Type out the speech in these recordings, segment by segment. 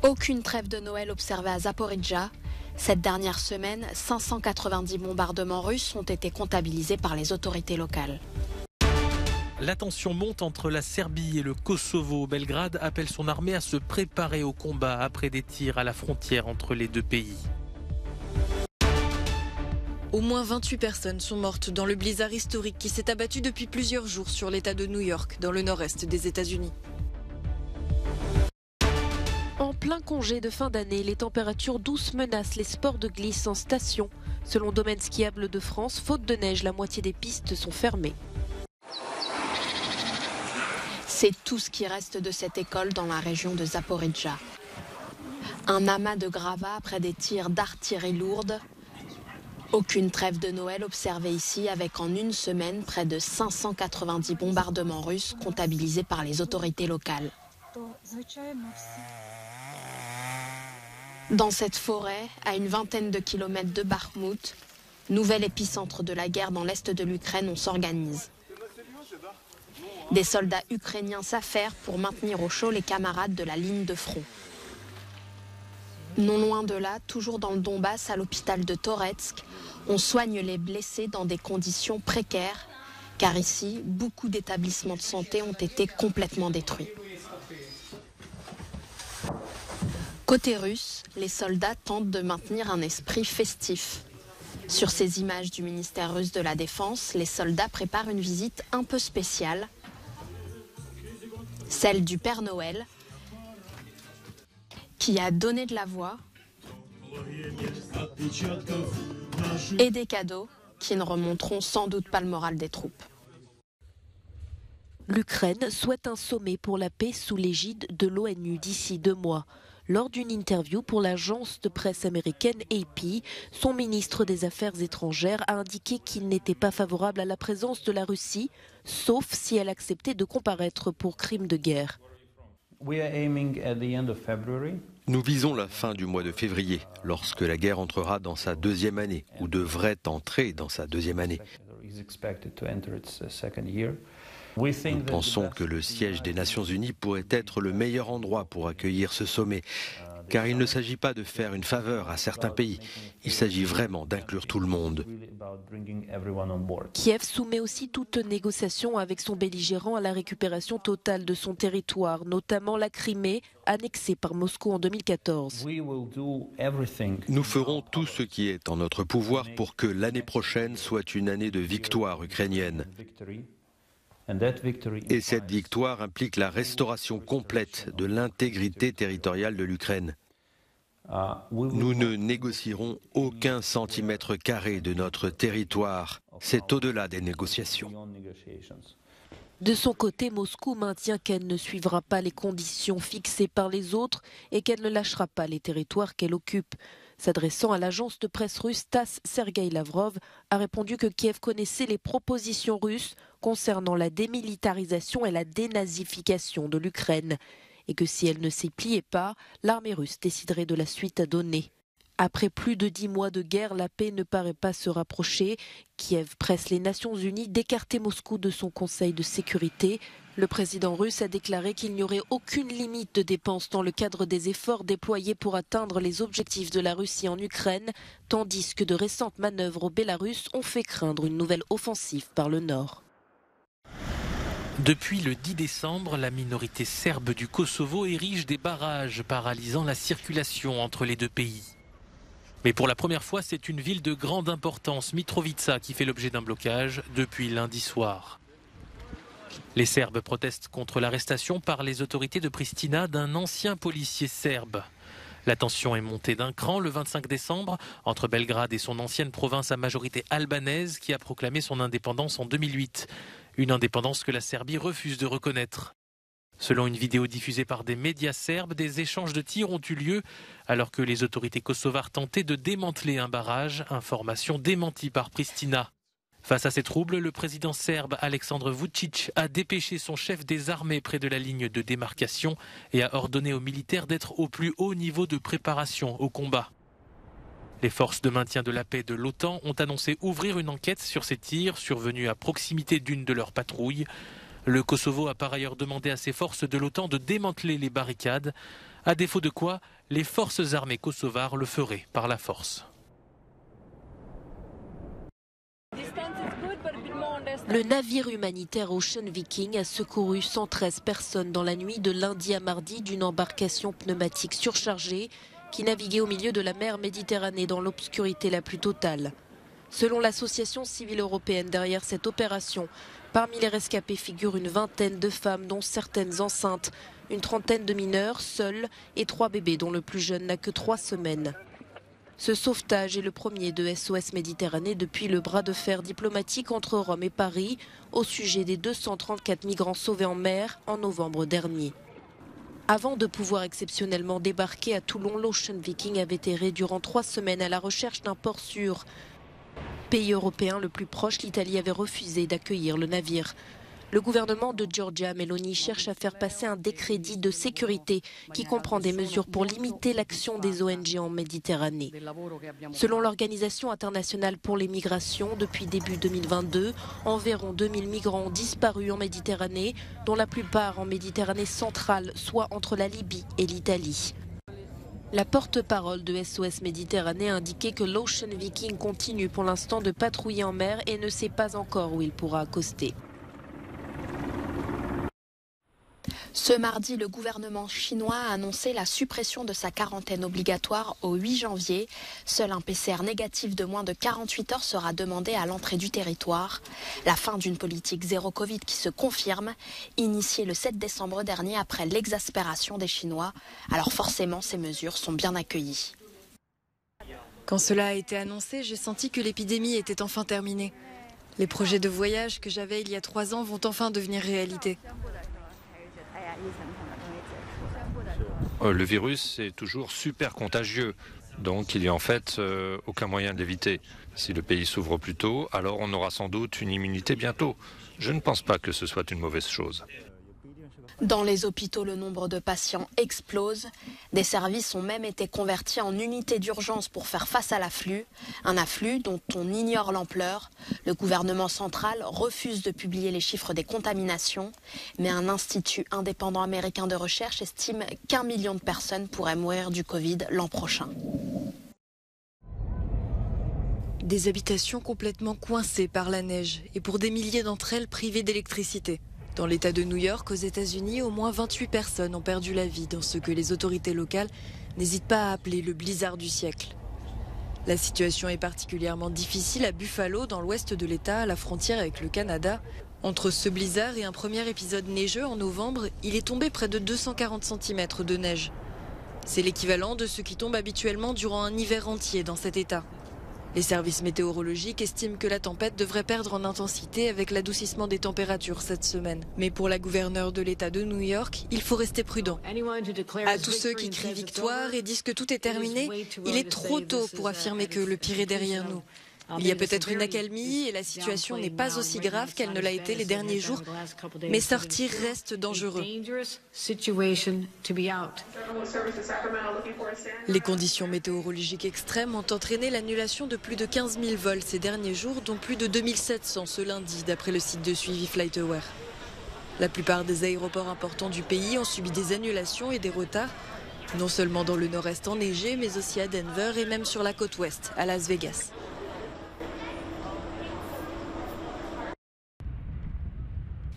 Aucune trêve de Noël observée à Zaporijjia. Cette dernière semaine, 590 bombardements russes ont été comptabilisés par les autorités locales. La tension monte entre la Serbie et le Kosovo. Belgrade appelle son armée à se préparer au combat après des tirs à la frontière entre les deux pays. Au moins 28 personnes sont mortes dans le blizzard historique qui s'est abattu depuis plusieurs jours sur l'État de New York, dans le nord-est des États-Unis. En plein congé de fin d'année, les températures douces menacent les sports de glisse en station. Selon Domaine Skiable de France, faute de neige, la moitié des pistes sont fermées. C'est tout ce qui reste de cette école dans la région de Zaporijjia. Un amas de gravats après des tirs d'artillerie lourde. Aucune trêve de Noël observée ici avec en une semaine près de 590 bombardements russes comptabilisés par les autorités locales. Dans cette forêt, à une vingtaine de kilomètres de Bakhmout, nouvel épicentre de la guerre dans l'est de l'Ukraine, on s'organise. Des soldats ukrainiens s'affairent pour maintenir au chaud les camarades de la ligne de front. Non loin de là, toujours dans le Donbass, à l'hôpital de Toretsk, on soigne les blessés dans des conditions précaires, car ici, beaucoup d'établissements de santé ont été complètement détruits. Côté russe, les soldats tentent de maintenir un esprit festif. Sur ces images du ministère russe de la Défense, les soldats préparent une visite un peu spéciale, celle du Père Noël, qui a donné de la voix et des cadeaux qui ne remonteront sans doute pas le moral des troupes. L'Ukraine souhaite un sommet pour la paix sous l'égide de l'ONU d'ici 2 mois. Lors d'une interview pour l'agence de presse américaine AP, son ministre des Affaires étrangères a indiqué qu'il n'était pas favorable à la présence de la Russie, sauf si elle acceptait de comparaître pour crimes de guerre. Nous visons la fin du mois de février, lorsque la guerre entrera dans sa 2e année, ou devrait entrer dans sa 2e année. Nous pensons que le siège des Nations Unies pourrait être le meilleur endroit pour accueillir ce sommet, car il ne s'agit pas de faire une faveur à certains pays, il s'agit vraiment d'inclure tout le monde. Kiev soumet aussi toute négociation avec son belligérant à la récupération totale de son territoire, notamment la Crimée, annexée par Moscou en 2014. Nous ferons tout ce qui est en notre pouvoir pour que l'année prochaine soit une année de victoire ukrainienne. Et cette victoire implique la restauration complète de l'intégrité territoriale de l'Ukraine. Nous ne négocierons aucun centimètre carré de notre territoire. C'est au-delà des négociations. De son côté, Moscou maintient qu'elle ne suivra pas les conditions fixées par les autres et qu'elle ne lâchera pas les territoires qu'elle occupe. S'adressant à l'agence de presse russe TASS, Sergueï Lavrov a répondu que Kiev connaissait les propositions russes concernant la démilitarisation et la dénazification de l'Ukraine et que si elle ne s'y pliait pas, l'armée russe déciderait de la suite à donner. Après plus de 10 mois de guerre, la paix ne paraît pas se rapprocher. Kiev presse les Nations Unies d'écarter Moscou de son Conseil de sécurité. Le président russe a déclaré qu'il n'y aurait aucune limite de dépenses dans le cadre des efforts déployés pour atteindre les objectifs de la Russie en Ukraine, tandis que de récentes manœuvres au Bélarus ont fait craindre une nouvelle offensive par le nord. Depuis le 10 décembre, la minorité serbe du Kosovo érige des barrages paralysant la circulation entre les deux pays. Mais pour la première fois, c'est une ville de grande importance, Mitrovica, qui fait l'objet d'un blocage depuis lundi soir. Les Serbes protestent contre l'arrestation par les autorités de Pristina d'un ancien policier serbe. La tension est montée d'un cran le 25 décembre entre Belgrade et son ancienne province à majorité albanaise qui a proclamé son indépendance en 2008. Une indépendance que la Serbie refuse de reconnaître. Selon une vidéo diffusée par des médias serbes, des échanges de tirs ont eu lieu alors que les autorités kosovares tentaient de démanteler un barrage, information démentie par Pristina. Face à ces troubles, le président serbe Aleksandar Vučić a dépêché son chef des armées près de la ligne de démarcation et a ordonné aux militaires d'être au plus haut niveau de préparation au combat. Les forces de maintien de la paix de l'OTAN ont annoncé ouvrir une enquête sur ces tirs survenus à proximité d'une de leurs patrouilles. Le Kosovo a par ailleurs demandé à ses forces de l'OTAN de démanteler les barricades À défaut de quoi, les forces armées kosovares le feraient par la force. Le navire humanitaire Ocean Viking a secouru 113 personnes dans la nuit de lundi à mardi d'une embarcation pneumatique surchargée qui naviguait au milieu de la mer Méditerranée dans l'obscurité la plus totale. Selon l'association civile européenne derrière cette opération, parmi les rescapés figurent une vingtaine de femmes dont certaines enceintes, une trentaine de mineurs seuls et 3 bébés dont le plus jeune n'a que 3 semaines. Ce sauvetage est le premier de SOS Méditerranée depuis le bras de fer diplomatique entre Rome et Paris au sujet des 234 migrants sauvés en mer en novembre dernier. Avant de pouvoir exceptionnellement débarquer à Toulon, l'Ocean Viking avait erré durant 3 semaines à la recherche d'un port sûr. Pays européen le plus proche, l'Italie avait refusé d'accueillir le navire. Le gouvernement de Giorgia Meloni cherche à faire passer un décret dit de sécurité qui comprend des mesures pour limiter l'action des ONG en Méditerranée. Selon l'Organisation internationale pour les migrations, depuis début 2022, environ 2000 migrants ont disparu en Méditerranée, dont la plupart en Méditerranée centrale, soit entre la Libye et l'Italie. La porte-parole de SOS Méditerranée a indiqué que l'Ocean Viking continue pour l'instant de patrouiller en mer et ne sait pas encore où il pourra accoster. Ce mardi, le gouvernement chinois a annoncé la suppression de sa quarantaine obligatoire au 8 janvier. Seul un PCR négatif de moins de 48 heures sera demandé à l'entrée du territoire. La fin d'une politique zéro Covid qui se confirme, initiée le 7 décembre dernier après l'exaspération des Chinois. Alors forcément, ces mesures sont bien accueillies. Quand cela a été annoncé, j'ai senti que l'épidémie était enfin terminée. Les projets de voyage que j'avais il y a 3 ans vont enfin devenir réalité. Le virus est toujours super contagieux, donc il n'y a en fait aucun moyen de l'éviter. Si le pays s'ouvre plus tôt, alors on aura sans doute une immunité bientôt. Je ne pense pas que ce soit une mauvaise chose. Dans les hôpitaux, le nombre de patients explose. Des services ont même été convertis en unités d'urgence pour faire face à l'afflux. Un afflux dont on ignore l'ampleur. Le gouvernement central refuse de publier les chiffres des contaminations. Mais un institut indépendant américain de recherche estime qu'1 million de personnes pourraient mourir du Covid l'an prochain. Des habitations complètement coincées par la neige et pour des milliers d'entre elles privées d'électricité. Dans l'État de New York, aux États-Unis, au moins 28 personnes ont perdu la vie dans ce que les autorités locales n'hésitent pas à appeler le blizzard du siècle. La situation est particulièrement difficile à Buffalo, dans l'ouest de l'État, à la frontière avec le Canada. Entre ce blizzard et un premier épisode neigeux en novembre, il est tombé près de 240 cm de neige. C'est l'équivalent de ce qui tombe habituellement durant un hiver entier dans cet État. Les services météorologiques estiment que la tempête devrait perdre en intensité avec l'adoucissement des températures cette semaine. Mais pour la gouverneure de l'État de New York, il faut rester prudent. À tous ceux qui crient victoire et disent que tout est terminé, il est trop tôt pour affirmer que le pire est derrière nous. Il y a peut-être une accalmie et la situation n'est pas aussi grave qu'elle ne l'a été les derniers jours, mais sortir reste dangereux. Les conditions météorologiques extrêmes ont entraîné l'annulation de plus de 15 000 vols ces derniers jours, dont plus de 2700 ce lundi, d'après le site de suivi FlightAware. La plupart des aéroports importants du pays ont subi des annulations et des retards, non seulement dans le nord-est enneigé, mais aussi à Denver et même sur la côte ouest, à Las Vegas.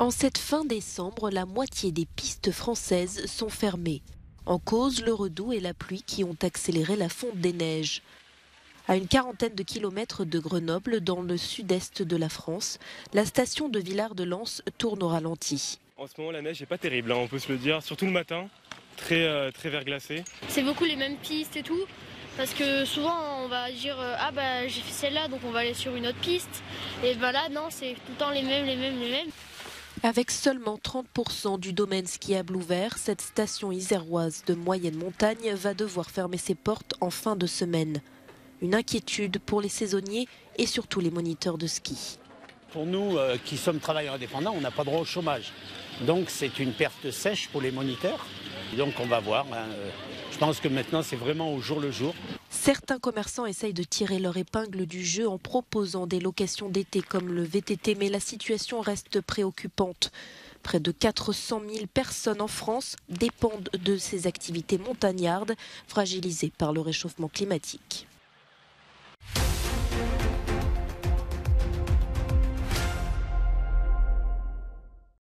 En cette fin décembre, la moitié des pistes françaises sont fermées. En cause, le redoux et la pluie qui ont accéléré la fonte des neiges. À une quarantaine de kilomètres de Grenoble, dans le sud-est de la France, la station de Villard-de-Lans tourne au ralenti. En ce moment, la neige n'est pas terrible, on peut se le dire, surtout le matin, très verglacé. C'est beaucoup les mêmes pistes et tout. Parce que souvent on va dire ah bah j'ai fait celle-là donc on va aller sur une autre piste. Et bah là non, c'est tout le temps les mêmes. Avec seulement 30% du domaine skiable ouvert, cette station iséroise de moyenne montagne va devoir fermer ses portes en fin de semaine. Une inquiétude pour les saisonniers et surtout les moniteurs de ski. Pour nous qui sommes travailleurs indépendants, on n'a pas droit au chômage. Donc c'est une perte sèche pour les moniteurs. Donc on va voir. Je pense que maintenant c'est vraiment au jour le jour. Certains commerçants essayent de tirer leur épingle du jeu en proposant des locations d'été comme le VTT, mais la situation reste préoccupante. Près de 400 000 personnes en France dépendent de ces activités montagnardes, fragilisées par le réchauffement climatique.